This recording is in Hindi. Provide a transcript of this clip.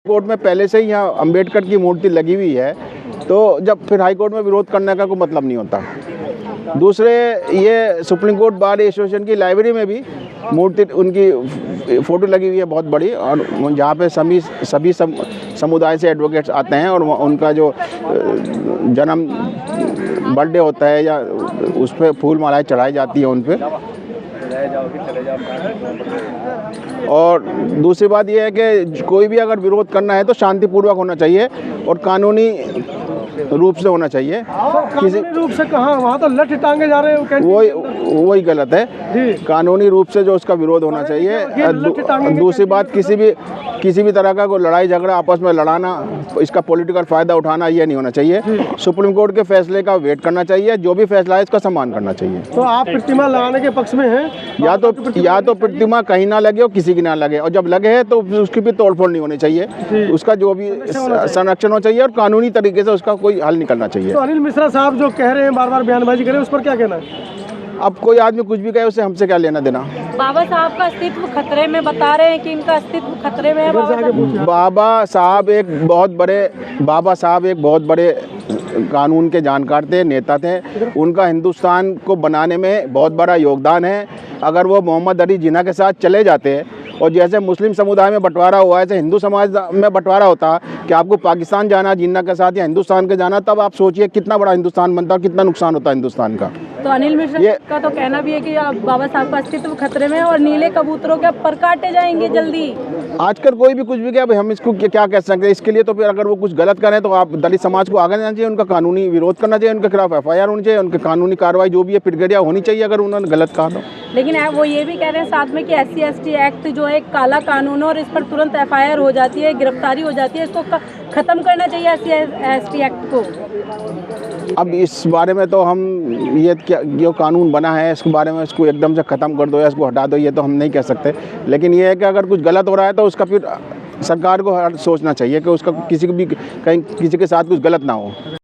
कोर्ट में पहले से ही यहाँ अंबेडकर की मूर्ति लगी हुई है, तो जब फिर हाई कोर्ट में विरोध करने का कोई मतलब नहीं होता। दूसरे, ये सुप्रीम कोर्ट बार एसोसिएशन की लाइब्रेरी में भी मूर्ति उनकी फ़ोटो लगी हुई है बहुत बड़ी, और जहाँ पे सभी समुदाय से एडवोकेट्स आते हैं और उनका जो जन्म बर्थडे होता है या उस पर फूल मालाएँ चढ़ाई जाती हैं उन पर। और दूसरी बात यह है कि कोई भी अगर विरोध करना है तो शांतिपूर्वक होना चाहिए और कानूनी रूप से होना चाहिए। किसी रूप से कहाँ, वहाँ तो लठ टांगे जा रहे हैं, वही गलत है। कानूनी रूप से जो उसका विरोध होना चाहिए। दूसरी बात, किसी भी तरह का कोई लड़ाई झगड़ा आपस में लड़ाना, इसका पॉलिटिकल फ़ायदा उठाना, ये नहीं होना चाहिए। सुप्रीम कोर्ट के फैसले का वेट करना चाहिए, जो भी फैसला है इसका सम्मान करना चाहिए। तो आप प्रतिमा लगाने के पक्ष में हैं? या तो प्रतिमा कहीं ना लगे और किसी की ना लगे, और जब लगे है तो उसकी भी तोड़फोड़ नहीं होनी चाहिए, उसका जो भी संरक्षण होना चाहिए और कानूनी तरीके से उसका कोई हल निकलना चाहिए। तो अनिल मिश्रा साहब जो कह रहे हैं, बार बार बयानबाजी कर रहे हैं, उस पर क्या कहना है? अब कोई आदमी कुछ भी कहे, उससे हमसे क्या लेना देना। बाबा साहब का अस्तित्व खतरे में, बता रहे हैं कि इनका अस्तित्व खतरे में है। बाबा साहब एक बहुत बड़े कानून के जानकार थे, नेता थे। उनका हिंदुस्तान को बनाने में बहुत बड़ा योगदान है। अगर वो मोहम्मद अली जिन्ना के साथ चले जाते और जैसे मुस्लिम समुदाय में बंटवारा हुआ है, ऐसे हिंदू समाज में बंटवारा होता कि आपको पाकिस्तान जाना जिन्ना के साथ या हिंदुस्तान के जाना, तब आप सोचिए कितना बड़ा हिंदुस्तान बनता और कितना नुकसान होता हिंदुस्तान का। तो अनिल मिश्रा का तो कहना भी है कि बाबा साहब का अस्तित्व खतरे में और नीले कबूतरों के पर काटे जाएंगे जल्दी। आजकल कोई भी कुछ भी क्या, हम इसको क्या कह सकते हैं। इसके लिए तो फिर अगर वो कुछ गलत करें तो आप दलित समाज को आगे जाना चाहिए, उनका कानूनी विरोध करना चाहिए, उनके खिलाफ FIR होनी चाहिए, उनके कानूनी कार्रवाई जो भी है प्रक्रिया होनी चाहिए अगर उन्होंने गलत कहा तो। लेकिन वो ये भी कह रहे हैं साथ में कि SC/ST एक्ट जो है काला कानून और इस पर तुरंत FIR हो जाती है, गिरफ्तारी हो जाती है, इसको खत्म करना चाहिए SC/ST एक्ट को। अब इस बारे में तो हम ये जो कानून बना है इसके बारे में इसको एकदम से ख़त्म कर दो या इसको हटा दो, ये तो हम नहीं कह सकते। लेकिन ये है कि अगर कुछ गलत हो रहा है तो उसका फिर सरकार को सोचना चाहिए कि उसका किसी के साथ कुछ गलत ना हो।